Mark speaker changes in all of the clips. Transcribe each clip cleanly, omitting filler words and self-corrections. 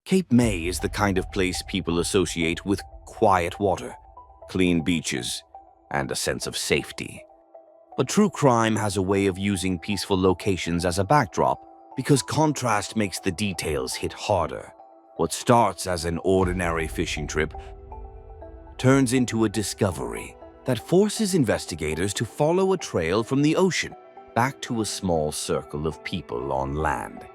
Speaker 1: Cape May is the kind of place people associate with quiet water, clean beaches, and a sense of safety. But true crime has a way of using peaceful locations as a backdrop because contrast makes the details hit harder. What starts as an ordinary fishing trip turns into a discovery that forces investigators to follow a trail from the ocean back to a small circle of people on land.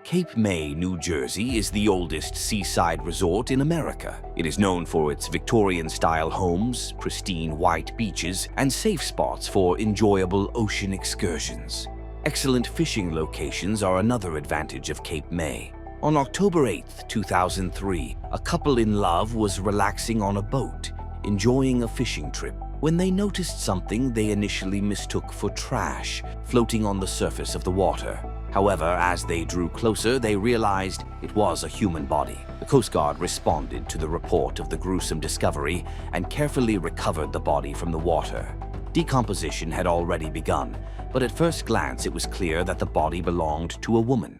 Speaker 1: Cape May, New Jersey is the oldest seaside resort in America. It is known for its Victorian-style homes, pristine white beaches, and safe spots for enjoyable ocean excursions. Excellent fishing locations are another advantage of Cape May. On October 8, 2003, a couple in love was relaxing on a boat, enjoying a fishing trip, when they noticed something they initially mistook for trash floating on the surface of the water. However, as they drew closer, they realized it was a human body. The Coast Guard responded to the report of the gruesome discovery and carefully recovered the body from the water. Decomposition had already begun, but at first glance it was clear that the body belonged to a woman.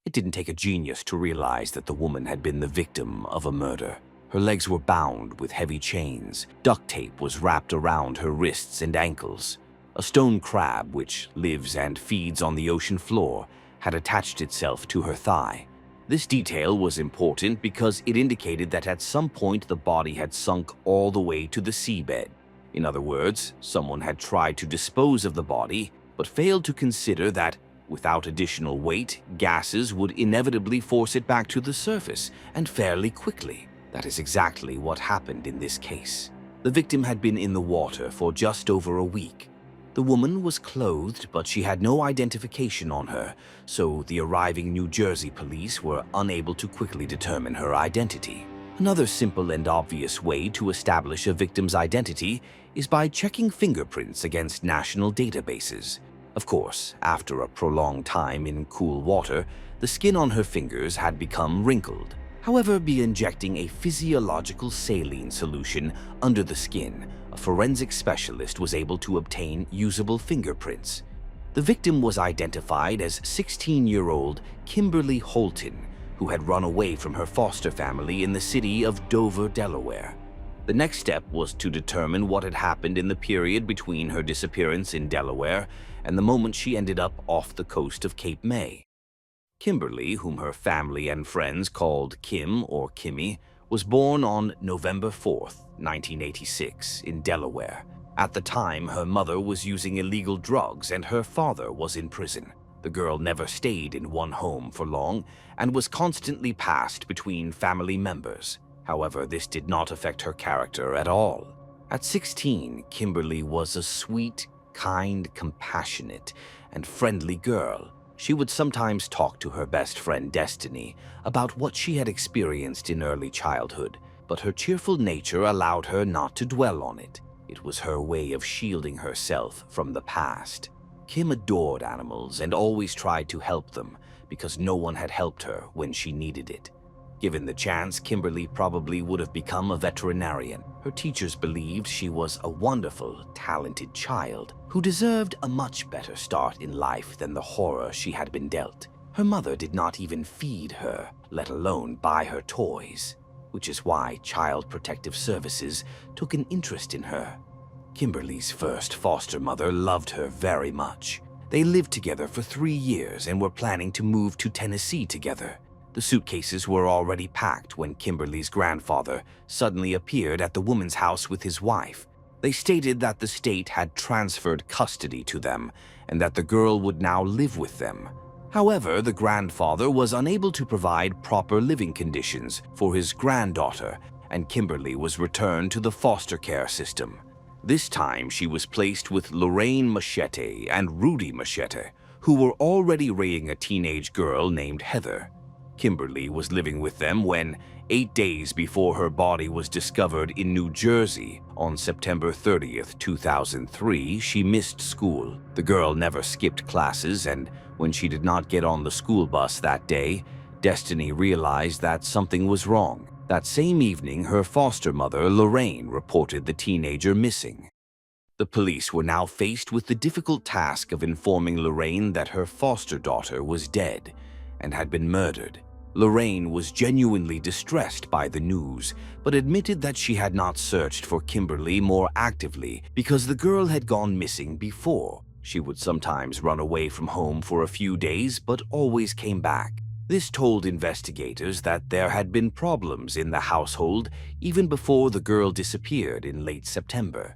Speaker 1: It didn't take a genius to realize that the woman had been the victim of a murder. Her legs were bound with heavy chains. Duct tape was wrapped around her wrists and ankles. A stone crab, which lives and feeds on the ocean floor, had attached itself to her thigh. This detail was important because it indicated that at some point the body had sunk all the way to the seabed. In other words, someone had tried to dispose of the body, but failed to consider that, without additional weight, gases would inevitably force it back to the surface, and fairly quickly. That is exactly what happened in this case. The victim had been in the water for just over a week. The woman was clothed, but she had no identification on her, so the arriving New Jersey police were unable to quickly determine her identity. Another simple and obvious way to establish a victim's identity is by checking fingerprints against national databases. Of course, after a prolonged time in cool water, the skin on her fingers had become wrinkled. However, by injecting a physiological saline solution under the skin, a forensic specialist was able to obtain usable fingerprints. The victim was identified as 16-year-old Kimberly Holton, who had run away from her foster family in the city of Dover, Delaware. The next step was to determine what had happened in the period between her disappearance in Delaware and the moment she ended up off the coast of Cape May. Kimberly, whom her family and friends called Kim or Kimmy, was born on November 4, 1986, in Delaware. At the time, her mother was using illegal drugs and her father was in prison. The girl never stayed in one home for long and was constantly passed between family members. However, this did not affect her character at all. At 16, Kimberly was a sweet, kind, compassionate, and friendly girl. She would sometimes talk to her best friend Destiny about what she had experienced in early childhood, but her cheerful nature allowed her not to dwell on it. It was her way of shielding herself from the past. Kim adored animals and always tried to help them because no one had helped her when she needed it. Given the chance, Kimberly probably would have become a veterinarian. Her teachers believed she was a wonderful, talented child who deserved a much better start in life than the horror she had been dealt. Her mother did not even feed her, let alone buy her toys, which is why Child Protective Services took an interest in her. Kimberly's first foster mother loved her very much. They lived together for 3 years and were planning to move to Tennessee together. The suitcases were already packed when Kimberly's grandfather suddenly appeared at the woman's house with his wife. They stated that the state had transferred custody to them and that the girl would now live with them. However, the grandfather was unable to provide proper living conditions for his granddaughter, and Kimberly was returned to the foster care system. This time, she was placed with Lorraine Machete and Rudy Machete, who were already raising a teenage girl named Heather. Kimberly was living with them when, 8 days before her body was discovered in New Jersey on September 30th, 2003, she missed school. The girl never skipped classes, and when she did not get on the school bus that day, Destiny realized that something was wrong. That same evening, her foster mother, Lorraine, reported the teenager missing. The police were now faced with the difficult task of informing Lorraine that her foster daughter was dead and had been murdered. Lorraine was genuinely distressed by the news, but admitted that she had not searched for Kimberly more actively because the girl had gone missing before. She would sometimes run away from home for a few days, but always came back. This told investigators that there had been problems in the household even before the girl disappeared in late September.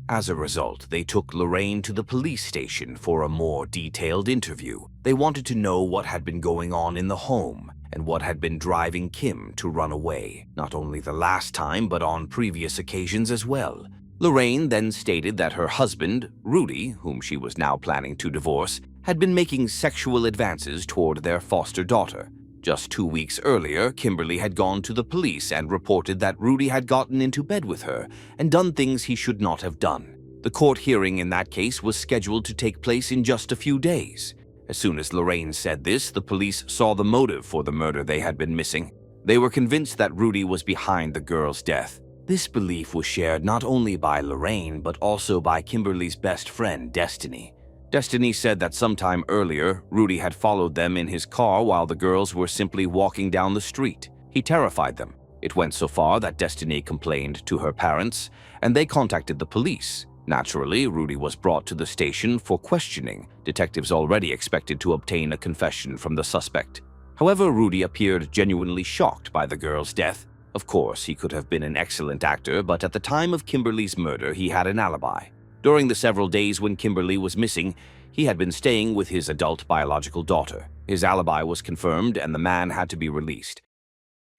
Speaker 1: As a result, they took Lorraine to the police station for a more detailed interview. They wanted to know what had been going on in the home and what had been driving Kim to run away, not only the last time but on previous occasions as well. Lorraine then stated that her husband, Rudy, whom she was now planning to divorce, had been making sexual advances toward their foster daughter. Just 2 weeks earlier, Kimberly had gone to the police and reported that Rudy had gotten into bed with her and done things he should not have done. The court hearing in that case was scheduled to take place in just a few days. As soon as Lorraine said this, the police saw the motive for the murder they had been missing. They were convinced that Rudy was behind the girl's death. This belief was shared not only by Lorraine, but also by Kimberly's best friend, Destiny. Destiny said that sometime earlier, Rudy had followed them in his car while the girls were simply walking down the street. He terrified them. It went so far that Destiny complained to her parents, and they contacted the police. Naturally, Rudy was brought to the station for questioning. Detectives already expected to obtain a confession from the suspect. However, Rudy appeared genuinely shocked by the girl's death. Of course, he could have been an excellent actor, but at the time of Kimberly's murder, he had an alibi. During the several days when Kimberly was missing, he had been staying with his adult biological daughter. His alibi was confirmed and the man had to be released.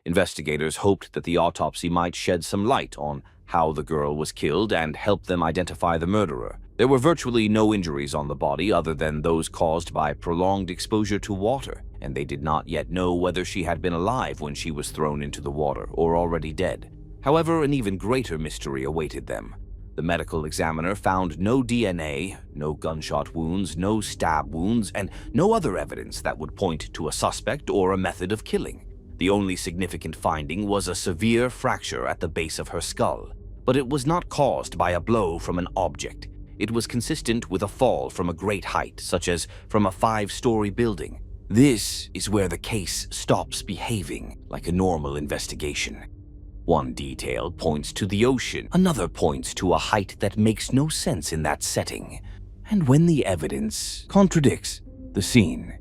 Speaker 1: Investigators hoped that the autopsy might shed some light on how the girl was killed and help them identify the murderer. There were virtually no injuries on the body other than those caused by prolonged exposure to water, and they did not yet know whether she had been alive when she was thrown into the water or already dead. However, an even greater mystery awaited them. The medical examiner found no DNA, no gunshot wounds, no stab wounds, and no other evidence that would point to a suspect or a method of killing. The only significant finding was a severe fracture at the base of her skull, but it was not caused by a blow from an object. It was consistent with a fall from a great height, such as from a 5-story building. This is where the case stops behaving like a normal investigation. One detail points to the ocean, another points to a height that makes no sense in that setting. And when the evidence contradicts the scene,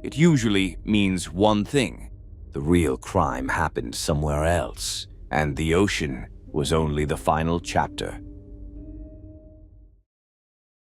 Speaker 1: it usually means one thing: the real crime happened somewhere else, and the ocean was only the final chapter.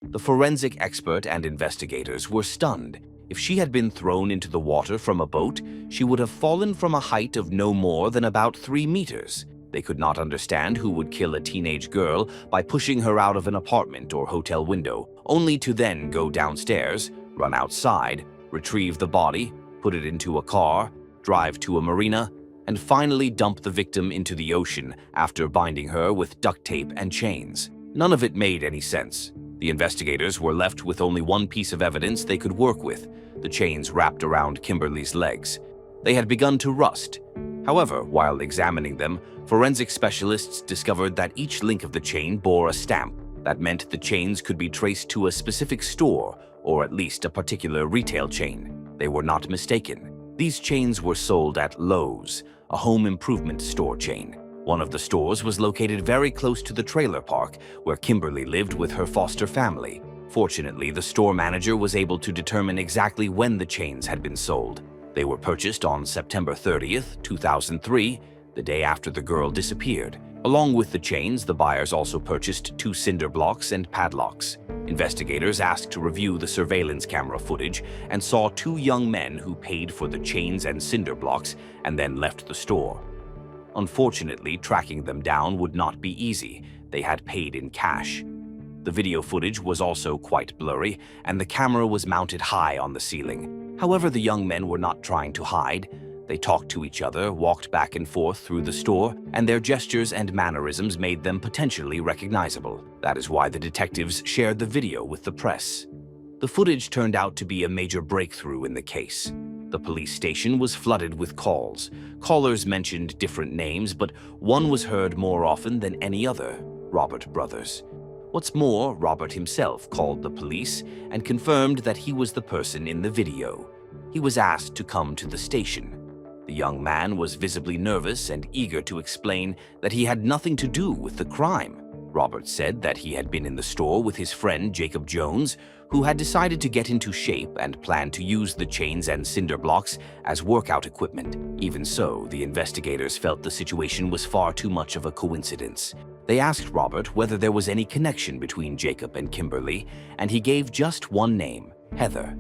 Speaker 1: The forensic expert and investigators were stunned. If she had been thrown into the water from a boat, she would have fallen from a height of no more than about 3 meters. They could not understand who would kill a teenage girl by pushing her out of an apartment or hotel window, only to then go downstairs, run outside, retrieve the body, put it into a car, drive to a marina, and finally dump the victim into the ocean after binding her with duct tape and chains. None of it made any sense. The investigators were left with only one piece of evidence they could work with: the chains wrapped around Kimberly's legs. They had begun to rust. However, while examining them, forensic specialists discovered that each link of the chain bore a stamp. That meant the chains could be traced to a specific store, or at least a particular retail chain. They were not mistaken. These chains were sold at Lowe's, a home improvement store chain. One of the stores was located very close to the trailer park where Kimberly lived with her foster family. Fortunately, the store manager was able to determine exactly when the chains had been sold. They were purchased on September 30th, 2003, the day after the girl disappeared. Along with the chains, the buyers also purchased 2 cinder blocks and padlocks. Investigators asked to review the surveillance camera footage and saw 2 young men who paid for the chains and cinder blocks and then left the store. Unfortunately, tracking them down would not be easy. They had paid in cash. The video footage was also quite blurry, and the camera was mounted high on the ceiling. However, the young men were not trying to hide. They talked to each other, walked back and forth through the store, and their gestures and mannerisms made them potentially recognizable. That is why the detectives shared the video with the press. The footage turned out to be a major breakthrough in the case. The police station was flooded with calls. Callers mentioned different names, but one was heard more often than any other: Robert Brothers. What's more, Robert himself called the police and confirmed that he was the person in the video. He was asked to come to the station. The young man was visibly nervous and eager to explain that he had nothing to do with the crime. Robert said that he had been in the store with his friend Jacob Jones, who had decided to get into shape and planned to use the chains and cinder blocks as workout equipment. Even so, the investigators felt the situation was far too much of a coincidence. They asked Robert whether there was any connection between Jacob and Kimberly, and he gave just one name, Heather.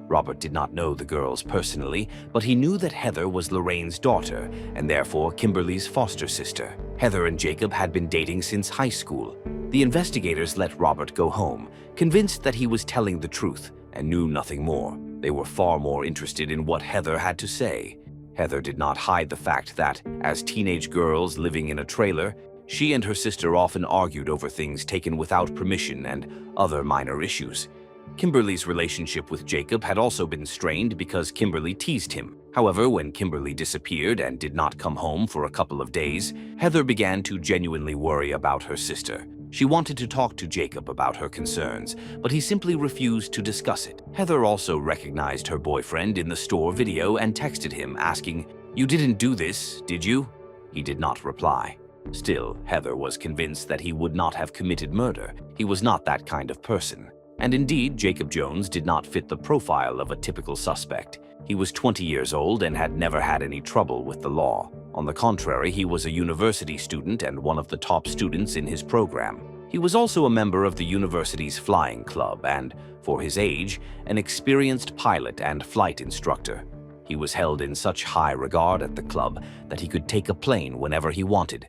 Speaker 1: Robert did not know the girls personally, but he knew that Heather was Lorraine's daughter and therefore Kimberly's foster sister. Heather and Jacob had been dating since high school. The investigators let Robert go home, convinced that he was telling the truth and knew nothing more. They were far more interested in what Heather had to say. Heather did not hide the fact that, as teenage girls living in a trailer, she and her sister often argued over things taken without permission and other minor issues. Kimberly's relationship with Jacob had also been strained because Kimberly teased him. However, when Kimberly disappeared and did not come home for a couple of days, Heather began to genuinely worry about her sister. She wanted to talk to Jacob about her concerns, but he simply refused to discuss it. Heather also recognized her boyfriend in the store video and texted him asking, "You didn't do this, did you?" He did not reply. Still, Heather was convinced that he would not have committed murder. He was not that kind of person. And indeed, Jacob Jones did not fit the profile of a typical suspect. He was 20 years old and had never had any trouble with the law. On the contrary, he was a university student and one of the top students in his program. He was also a member of the university's flying club and, for his age, an experienced pilot and flight instructor. He was held in such high regard at the club that he could take a plane whenever he wanted.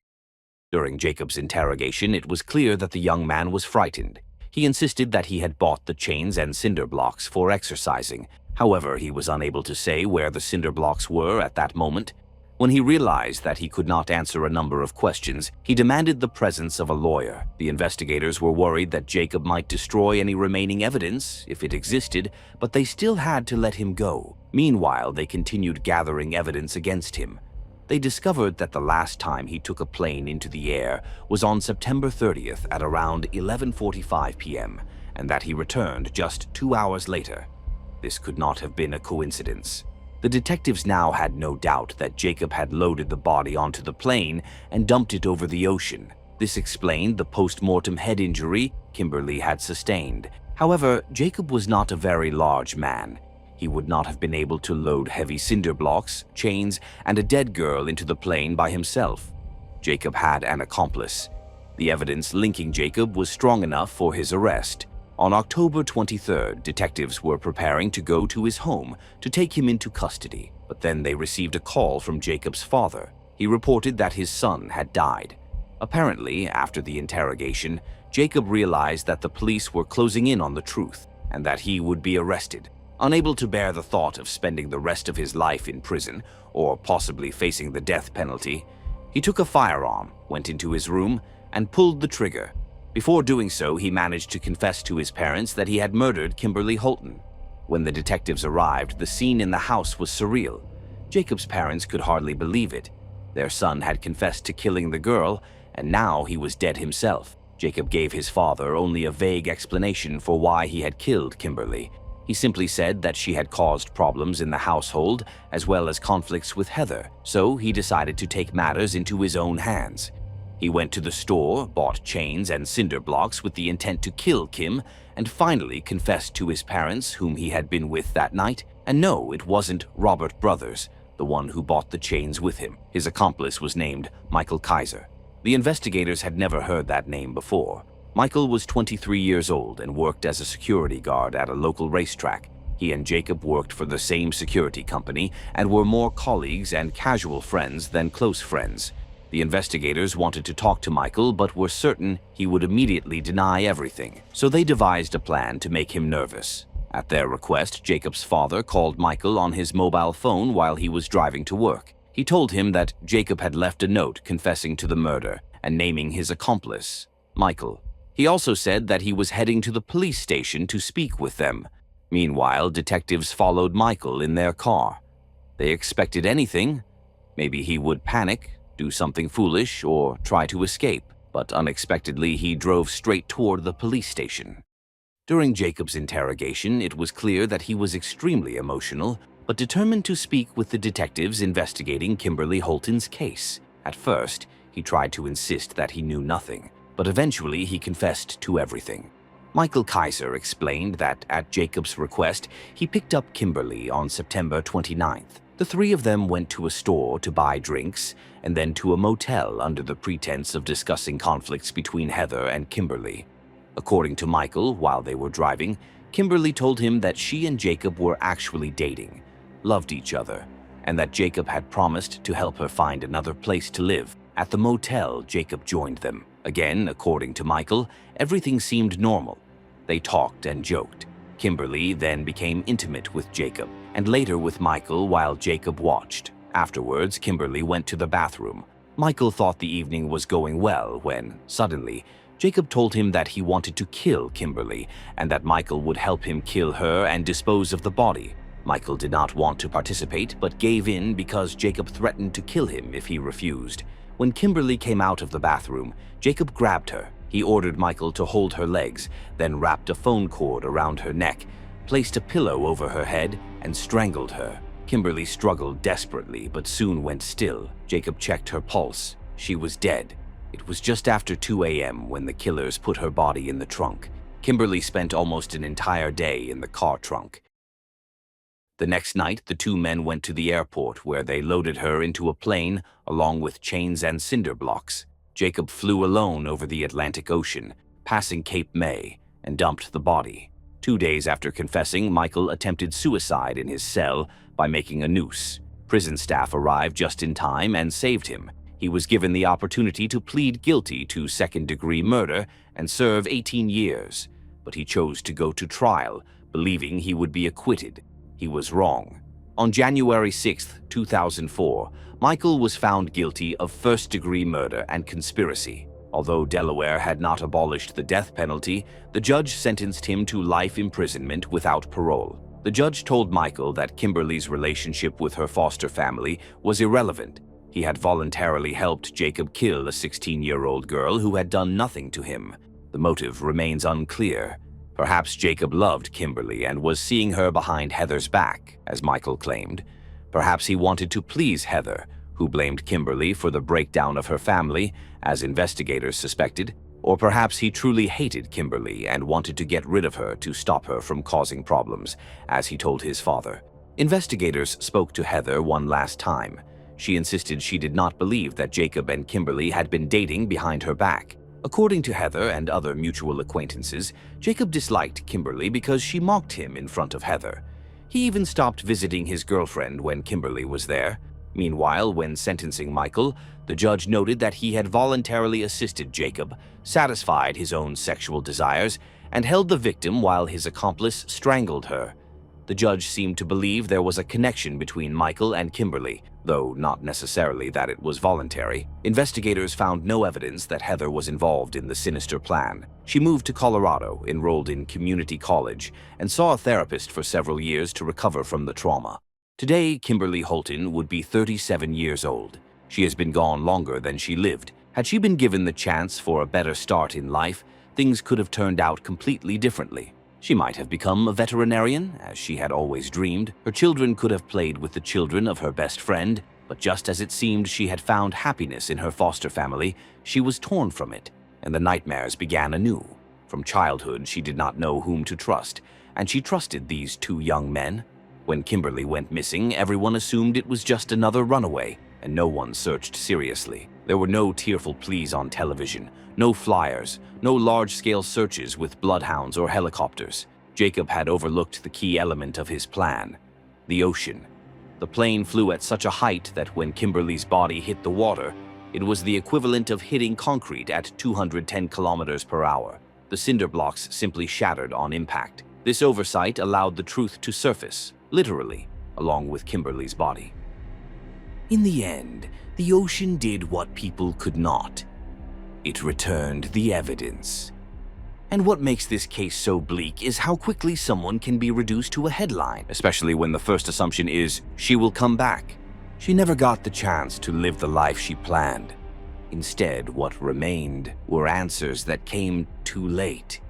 Speaker 1: During Jacob's interrogation, it was clear that the young man was frightened. He insisted that he had bought the chains and cinder blocks for exercising. However, he was unable to say where the cinder blocks were at that moment. When he realized that he could not answer a number of questions, he demanded the presence of a lawyer. The investigators were worried that Jacob might destroy any remaining evidence, if it existed, but they still had to let him go. Meanwhile, they continued gathering evidence against him. They discovered that the last time he took a plane into the air was on September 30th at around 11:45 p.m., and that he returned just 2 hours later. This could not have been a coincidence. The detectives now had no doubt that Jacob had loaded the body onto the plane and dumped it over the ocean. This explained the post-mortem head injury Kimberly had sustained. However, Jacob was not a very large man. He would not have been able to load heavy cinder blocks, chains, and a dead girl into the plane by himself. Jacob had an accomplice. The evidence linking Jacob was strong enough for his arrest. On October 23rd, detectives were preparing to go to his home to take him into custody, but then they received a call from Jacob's father. He reported that his son had died. Apparently, after the interrogation, Jacob realized that the police were closing in on the truth and that he would be arrested. Unable to bear the thought of spending the rest of his life in prison, or possibly facing the death penalty, he took a firearm, went into his room, and pulled the trigger. Before doing so, he managed to confess to his parents that he had murdered Kimberly Holton. When the detectives arrived, the scene in the house was surreal. Jacob's parents could hardly believe it. Their son had confessed to killing the girl, and now he was dead himself. Jacob gave his father only a vague explanation for why he had killed Kimberly. He simply said that she had caused problems in the household as well as conflicts with Heather, so he decided to take matters into his own hands. He went to the store, bought chains and cinder blocks with the intent to kill Kim, and finally confessed to his parents, whom he had been with that night. And no, it wasn't Robert Brothers, the one who bought the chains with him. His accomplice was named Michael Kaiser. The investigators had never heard that name before. Michael was 23 years old and worked as a security guard at a local racetrack. He and Jacob worked for the same security company and were more colleagues and casual friends than close friends. The investigators wanted to talk to Michael but were certain he would immediately deny everything, so they devised a plan to make him nervous. At their request, Jacob's father called Michael on his mobile phone while he was driving to work. He told him that Jacob had left a note confessing to the murder and naming his accomplice, Michael. He also said that he was heading to the police station to speak with them. Meanwhile, detectives followed Michael in their car. They expected anything. Maybe he would panic, do something foolish, or try to escape. but unexpectedly he drove straight toward the police station. During Jacob's interrogation, it was clear that he was extremely emotional, but determined to speak with the detectives investigating Kimberly Holton's case. At first, he tried to insist that he knew nothing, but eventually he confessed to everything. Michael Kaiser explained that at Jacob's request, he picked up Kimberly on September 29th. The three of them went to a store to buy drinks and then to a motel under the pretense of discussing conflicts between Heather and Kimberly. According to Michael, while they were driving, Kimberly told him that she and Jacob were actually dating, loved each other, and that Jacob had promised to help her find another place to live. At the motel, Jacob joined them. Again, according to Michael, everything seemed normal. They talked and joked. Kimberly then became intimate with Jacob, and later with Michael while Jacob watched. Afterwards, Kimberly went to the bathroom. Michael thought the evening was going well when, suddenly, Jacob told him that he wanted to kill Kimberly and that Michael would help him kill her and dispose of the body. Michael did not want to participate but gave in because Jacob threatened to kill him if he refused. When Kimberly came out of the bathroom, Jacob grabbed her. He ordered Michael to hold her legs, then wrapped a phone cord around her neck, placed a pillow over her head, and strangled her. Kimberly struggled desperately but soon went still. Jacob checked her pulse. She was dead. It was just after 2 a.m. when the killers put her body in the trunk. Kimberly spent almost an entire day in the car trunk. The next night, the two men went to the airport where they loaded her into a plane along with chains and cinder blocks. Jacob flew alone over the Atlantic Ocean, passing Cape May, and dumped the body. 2 days after confessing, Michael attempted suicide in his cell by making a noose. Prison staff arrived just in time and saved him. He was given the opportunity to plead guilty to second-degree murder and serve 18 years, but he chose to go to trial, believing he would be acquitted. He was wrong. On January 6, 2004, Michael was found guilty of first-degree murder and conspiracy. Although Delaware had not abolished the death penalty, the judge sentenced him to life imprisonment without parole. The judge told Michael that Kimberly's relationship with her foster family was irrelevant. He had voluntarily helped Jacob kill a 16-year-old girl who had done nothing to him. The motive remains unclear. Perhaps Jacob loved Kimberly and was seeing her behind Heather's back, as Michael claimed. Perhaps he wanted to please Heather, who blamed Kimberly for the breakdown of her family, as investigators suspected. Or perhaps he truly hated Kimberly and wanted to get rid of her to stop her from causing problems, as he told his father. Investigators spoke to Heather one last time. She insisted she did not believe that Jacob and Kimberly had been dating behind her back. According to Heather and other mutual acquaintances, Jacob disliked Kimberly because she mocked him in front of Heather. He even stopped visiting his girlfriend when Kimberly was there. Meanwhile, when sentencing Michael, the judge noted that he had voluntarily assisted Jacob, satisfied his own sexual desires, and held the victim while his accomplice strangled her. The judge seemed to believe there was a connection between Michael and Kimberly, though not necessarily that it was voluntary. Investigators found no evidence that Heather was involved in the sinister plan. She moved to Colorado, enrolled in community college, and saw a therapist for several years to recover from the trauma. Today, Kimberly Holton would be 37 years old. She has been gone longer than she lived. Had she been given the chance for a better start in life, things could have turned out completely differently. She might have become a veterinarian, as she had always dreamed. Her children could have played with the children of her best friend, but just as it seemed she had found happiness in her foster family, she was torn from it, and the nightmares began anew. From childhood, she did not know whom to trust, and she trusted these two young men. When Kimberly went missing, everyone assumed it was just another runaway, and no one searched seriously. There were no tearful pleas on television, no flyers, no large-scale searches with bloodhounds or helicopters. Jacob had overlooked the key element of his plan: the ocean. The plane flew at such a height that when Kimberly's body hit the water, it was the equivalent of hitting concrete at 210 kilometers per hour. The cinder blocks simply shattered on impact. This oversight allowed the truth to surface, literally, along with Kimberly's body. In the end, the ocean did what people could not. It returned the evidence. And what makes this case so bleak is how quickly someone can be reduced to a headline, especially when the first assumption is, she will come back. She never got the chance to live the life she planned. Instead, what remained were answers that came too late.